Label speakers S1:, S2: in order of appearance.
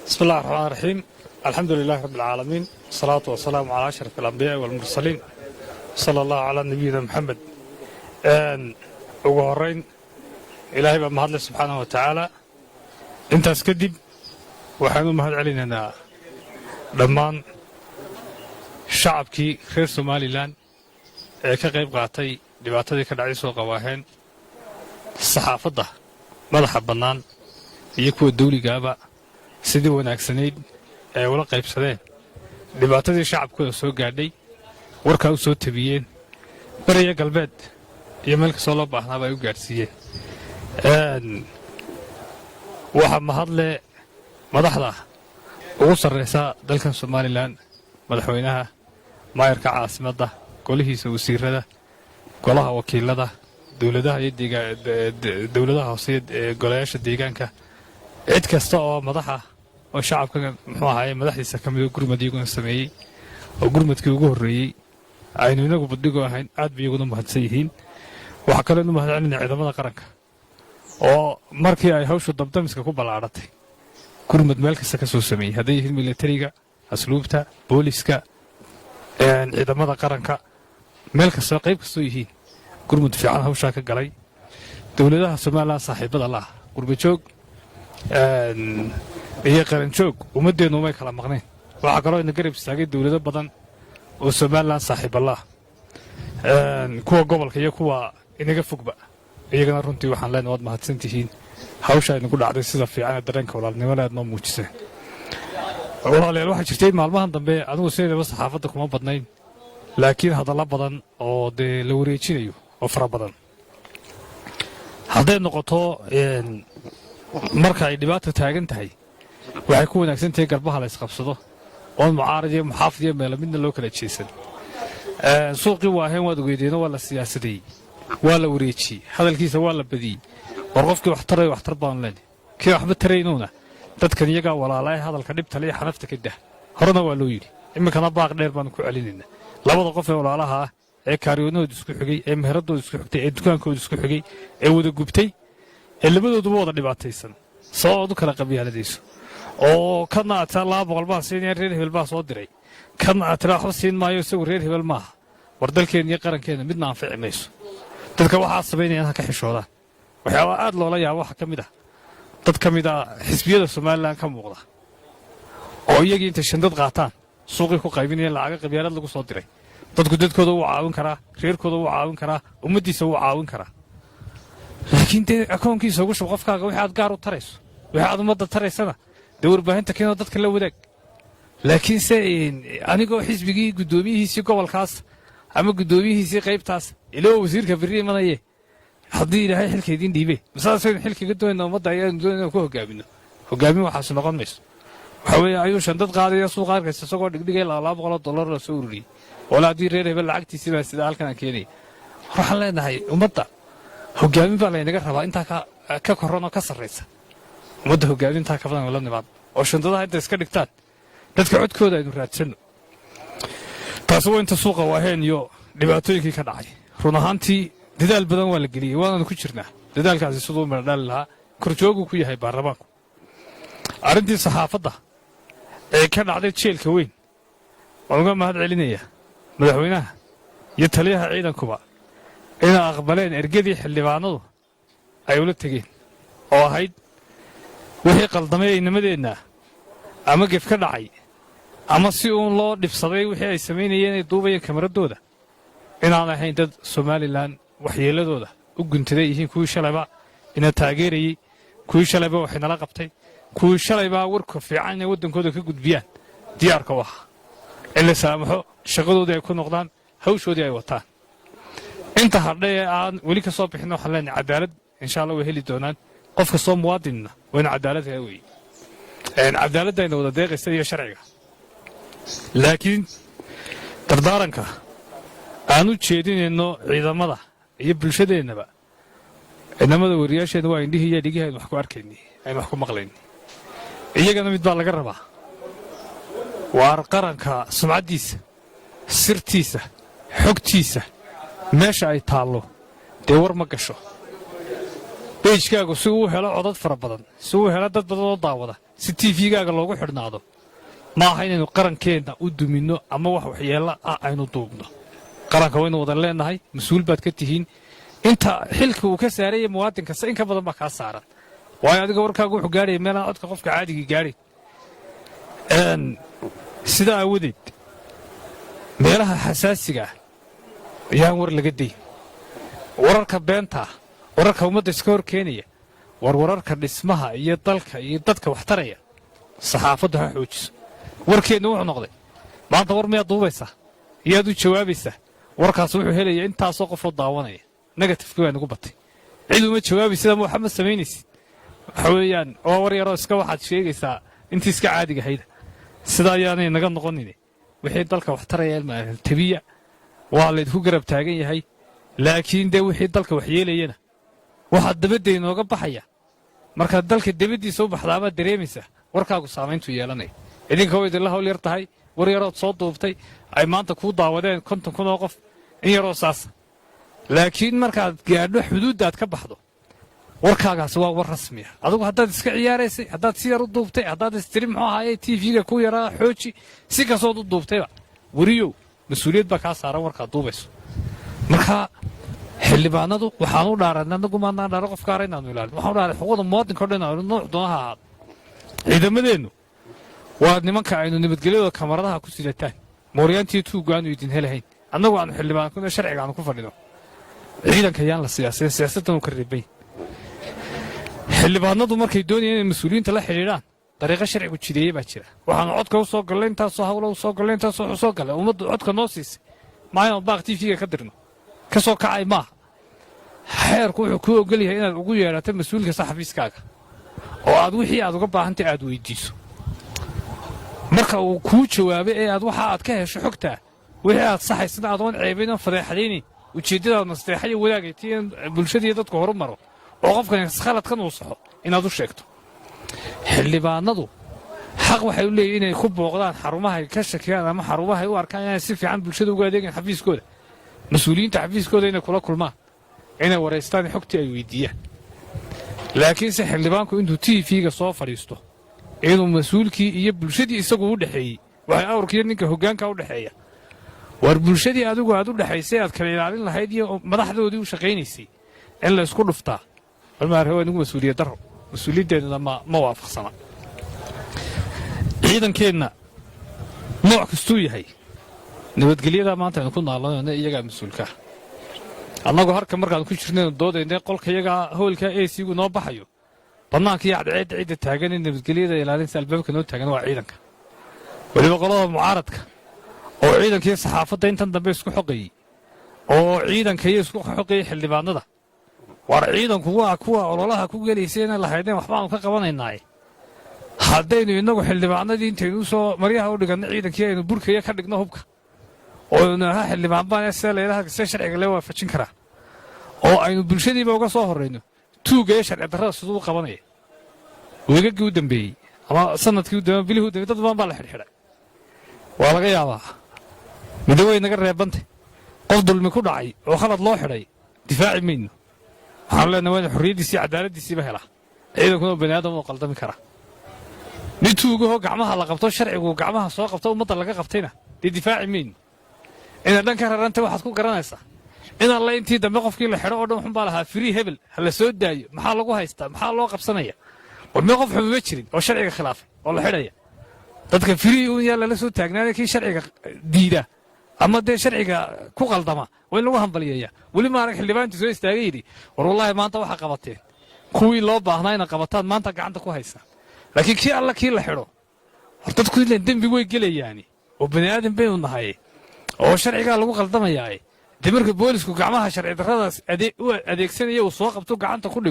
S1: بسم الله الرحمن الرحيم. الحمد لله رب العالمين، الصلاة والسلام على أشرف الأنبياء والمرسلين، صلى الله على نبينا محمد. ugu horeyn ilaahay baa mahad leh subxaanahu wa tacaala. intaas kadib waxaan u mahad celinaynaa dhammaan shacabkii reer somalilan ee ka qayb qaatay dhibaatadii ka dhacday soo qawaaheen saxaafadda madaxa bannaan iyo kuwa dawligaaba sidii wanaagsanayd ee ula qaybsadeen dhibaatadii shacabkooda soo gaadhay, warkaa u soo tabiyeen bariya galbeed iyo meel kastoo loo baahnaaba ay u gaadhsiiyeen. waxaa mahadle madaxda ugu sarraysa dalkan somalilan, madaxweynaha, maayarka caasimadda, golihiisa wasiirada, golaha wakiilada, dowladaha hoose ee golayaasha deegaanka, cid kasta oo madaxa oo shacabka muxuu ahaye madaxdiisa ka mid oo gurmad iyaguna sameeyey oo gurmadkii ugu horreeyey aynu inagu badhigoo ahayn aad bay iyaguna mahadsan yihiin. waxaa kaloo inu mahad celinaya ciidamada qaranka oo markii ay hawshu dabdamiska ku ballaadhatay gurmad meel kasta ka soo sameeyey, hadday yihiin militariga, asluubta, booliska, ciidamada qaranka, meel kastoo qayb kastoo yihiin gurmud fiican hawshaa ka galay. dowladaha somalilan saaxiibada la'ah qurbajoog iyo qaranjoog ummaddeennu umay kala maqnayn. waxaa kaloo ina garab istaagay dowlado badan oo somalilan saaxiiba la'ah, kuwa gobolka iyo kuwa inaga fogba. iyagana runtii waxaan leenahay waad mahadsan tihiin hawsha inagu dhacday sida fiican ee dareenka walaalnimada aad noo muujiseen. walaalayaal waxaa jirtay maalmahan dambe anugu sideedaba saxaafadda kuma badnayn, laakiin hadalla badan oo dee la wareejinayo oo fara badan hadday noqoto marka ay dhibaata taagan tahay waxay ku wanaagsan tahay garbaha la isqabsado oon mucaarad iyo muxaafid iyo meelo midna loo kala jeesan. suuqii waaheen waad ogeydeeno waa la siyaasadeeyey, waa la wareejiyey, hadalkiisa waa la badiyey. war qofkii wax taray waxtar baan leenahay, kii waxba taraynuuna dadkan iyagaa walaala ee hadalka dhibtale iyo xanafta ka dah. horena waa loo yidhi, iminkana baaq dheer baanu ku celinaynaa. labada qof ee walaalaha ah ee kaaryoonahooda isku xigay, ee meheradooda isku xigtay, ee dukaankooda isku xigay, ee wada gubtay, ee labadooduba wada dhibaataysan sabab u kala qabyaaladayso oo kana aad taa 200 baa siinaya reer hebel baa soo diray, kana aad taa waxba siin maayo isagu reer hebel maaha. war dalkeena iyo qarankeena midna anfici mayso. dadka waxaa sameynayaan ka xishoodaan. waxyaaba aad loola yaabo waxa ka mid ah dad ka mid ah xisbiyada somalilan ka muuqda oo iyagii inta shandad qaataan suuqii ku qaybinayaan lacaga qabyaalad lagu soo diray. dadku dadkooda wuu caawin karaa, reerkooda wuu caawin karaa, ummaddiisa wuu caawin karaa, laakiin dee akoonkiisa ugu shub qofkaaga wixii aad gaar u tarayso, wixii aad ummadda taraysana dee warbaahinta keenoo dadka la wadaag. laakiinse anigoo xisbigii guddoomiyihiisii gobolkaas ama guddoomiyihiisii qaybtaas ilaa wasiirka berri imanaye haddii ilaahay xilka idiin dhiibe masaasaynu xilkiga doonayna ummadda ayaanu doonayna ku hogaamino. hogaamin waxaas noqon mayso. waxa weeye ayuu shandad qaadaya suuqa arkaysa isagoo dhigdhigay $200 la soo ururiyey wala haddii reer hebel lacagtiisii baa sida halkan aan keenaya. waxaan leenahay ummadda hogaamin baa laynaga rabaa intaa ka korran oo ka sarraysa. ummadda hogaamintaa ka badan la nimaad oo shandadaha inta iska dhigtaan dadka codkooda aynu raadsanno. taasi waa inta suuqa waaheen iyo dhibaatooyinkii ka dhacay. run ahaantii dadaal badan waa la geliyey, waananu ku jirnaa dadaalkaasi siduu meel dhali lahaa korjooguu ku yahay baarlamaanku. arrintii saxaafadda ee ka dhacday jeelka weyn waan uga mahad celinayaa madaxweynaha iyo taliyaha ciidankuba inay aqbaleen ergadii xildhibaanadu ay ula tegeen oo ahayd wixii qaldamay aynimadeenna ama gef ka dhacay ama si uun loo dhibsaday wixii ay samaynayeen ay duubayeen kamaradooda inaan ahayn dad somalilan waxyeeladooda u guntaday yihiin. kuwii shalayba ina taageerayey, kuwii shalayba waxay nala qabtay, kuwii shalayba warka fiican inay waddankooda ka gudbiyaan diyaarka u ahaa in la saamaxo, shaqadoodii ay ku noqdaan, hawshoodii ay wataan. inta hadhay ee aan weli ka soo bixin waxaan leenahay cadaalad insha allah way heli doonaan. qof kastoo muwaadinna waa in cadaalad hela weeye. cadaaladayna wada deeqaysa iyo sharciga. laakiin dardaaranka aan u jeedinayno ciidamada iyo bulshadeennaba, ciidamada wariyaasheenna waa indhihii iyo dhigihii aynu wax ku arkaynay, aynu wax ku maqlaynay. iyagana mid baa laga rabaa, waar qaranka sumcaddiisa, sirtiisa, xogtiisa meesha ay taallo dee war ma gasho. beejkaagu si uu helo codad fara badan si uu helo dad badan oo daawada si tvgaaga loogu xidhnaado ma aha inaynu qarankeenna u duminno ama wax waxyeello ah aynu duubno qaranka waynu wadan leenahay mas-uul baad ka tihiin inta xilka uu ka saaraya muwaadin kasta in ka badan baa kaa saaran waayo adiga warkaagu wuxuu gaadhaya meelaan codka qofka caadigii gaadhay sidaa aawadeed meelaha xasaasiga ah ayaan war laga dayn wararka beenta ah wararka ummadda iska hor keenaya wararka dhismaha iyo dalka iyo dadka wax taraya saxaafaddu ha xoojiso warkeenna wuxuu noqday maanta war miyaad duubaysaa iyaad u jawaabaysaa warkaas wuxuu helaya intaasoo qofoo daawanaya negatifkii baa nagu batay cid uma jawaabaysid ama waxba ma samaynaysid waxa weeyaan waa war yaroo iska waxaad sheegaysaa intii iska caadiga hayda sida ayaanay naga noqonin wixii dalka wax taraya tabiya waa laydku garab taagan yahay laakiin dee wixii dalka wax yeelayana waxaad dabadda inooga baxaya markaad dalka dabaddiisa u baxdaabaad dareemaysaa warkaagu saamayntuu yeelanaya idinka way idinla hawl yar tahay war yarood soo duubtay ay maanta kuu daawadeen 50 kun oo qof in yaroo saasa laakiin markaad gaadho xuduuddaad ka baxdo warkaagaasi waa war rasmi ah adigu haddaad iska ciyaaraysay haddaad si yar u duubtay haddaad istiri muxuu ahaaye tvga ku yaraa xooji si kastood u duubtayba weriyow mas-uuliyad baa kaa saaran warkaad duubayso marka xildhibaanadu waxaan u dhaaran anagu maanaan dhaaro qofka ara inaanu ilaalin waxaan u dhaaray xuquuqda muwaadinka o dhan aanu nooc doonaha ahaado ciidamadeennu waa nimanka aynu nabadgelyadooda kamaradaha ku sidataan mooryaantiiyo tuugga aanu idin helahayn annagu aanu xildhibaankuna sharciga aanu ku fadhino ciidanka yaan la siyaasada siyaasaddan uu ka reebay xildhibaanadu markay doonayeen inay mas-uuliyiinta la xidhiidhaan dariiqo sharcigu jideeye baa jira waxaanu codka u soo gallay intaasoo hawla u soo gallay intaasoo wuxuu soo gallay ummaddu codka noo siisay maayaanu baaq tvga ka dirno ka soo kacay maaha xeerku wuxuu kuu ogol yahay inaad ugu yeedhato mas-uulka saxafiiskaaga oo aad wixii aad uga baahantay aad weyddiiso marka uu kuu jawaabay ee aad waxa aad ka hesho xogtaa wixii aad saxaysana adoon ceebayn oo fadeexadaynayn ujeeddadaad nasteexayo wadaagayta in bulshadiiyo dadku horu maro oo qofkan khaladkan uu saxo inaad u sheegto xildhibaanadu xaq waxay u leeyihin inay ku booqdaan xarumahay ka shakiyaan ama xarumahay u arkaan inay si fiican bulshada uga adeegaan xafiiskooda mas-uuliyiinta xafiiskooda inay kula kulmaan inay waraystaan xogtii ay weyddiiyaan laakiinse xildhibaanku intuu tvga soo fadhiisto inuu mas-uulkii iyo bulshadii isagu u dhexeeyey waxay awrkiiyo ninka hoggaanka u dhexeeya war bulshadii adigu aad u dhexaysay aad kala ilaalin lahayd iyo madaxdoodii u shaqaynaysay in la isku dhuftaa walmaarre waa inagu mas-uuliyad darro mas-uuliyaddeennuna ma waafaqsana ciidankeenna nooc kastuu yahay nabadgelyadaa maanta aynu ku naalanayno iyagaa mas-uulkaa annagu harka markaanu ku jirnaynu doodaynay qolka iyagaa howlkaa esigu noo baxayo bannaanka iyo cadceedda cidda taagan in nabadgelyada ilaalinta albaabka noo taagan waa ciidanka weliba qolada mucaaradka oo ciidankiiyo saxaafadda intan dambe isku xoqayey oo ciidanka iyo isku xoqayey xildhibaanada war ciidanku waa kuwa ololaha ku gelaysay inay lahaydeen waxbaanu ka qabanaynaaye haddaynu innagu xildhibaanadii intaynu soo maryaha u dhiganno ciidankii aynu burkaya ka dhigno hubka oo naha xildhibaan baan see laylaha see sharciga lee waafajin karaa oo aynu bulshadiiba uga soo horrayno tuugga ee sharci darrada siduu u qabanaya weegaggii u dambeeyey ama sanadkii u dambeeyey bilihii u dambeeyey dad badan baa la xidhxidhay waa laga yaabaa middo way naga reebantay qof dulmi ku dhacay oo khalad loo xidhay difaaci mayno waxaanu leenahay waa inu xorriyaddiisii cadaaladdiisiiba helaa ciidankuna bani aadam oo qaldami karaa mid tuugahoo gacmaha la qabto sharcigu gacmaha soo qabto ummadda laga qabtayna dee difaaci mayno inaad dhan ka rarantay waxaad ku garanaysaa in alle intii dambe qofkii la xidho oo dhan waxun baa lahaa firii hebel ha la soo daayo maxaa lagu haystaa maxaa loo qabsanaya war mee qof xumima jirin oo sharciga khilaafay oo la xidhaya dadka firii un yaa lala soo taagnaanay kii sharciga diida ama dee sharciga ku qaldama waa in lagu hambaliyeeya weli maarag xildhibaantii soo istaagay yidhi war wallaahi maanta waxaa qabateen kuwii loo baahnaa ina qabataan maanta gacanta ku haysaa laakiin kii alla kii la xidho war dadku ilan dembi way gelayaani oo bani aadan baynu nahay oo sharcigaa lagu qaldamayaa dee marka boolisku gacmaha sharci darradaas u adeegsanaya uu soo qabto gacanta ku dhigo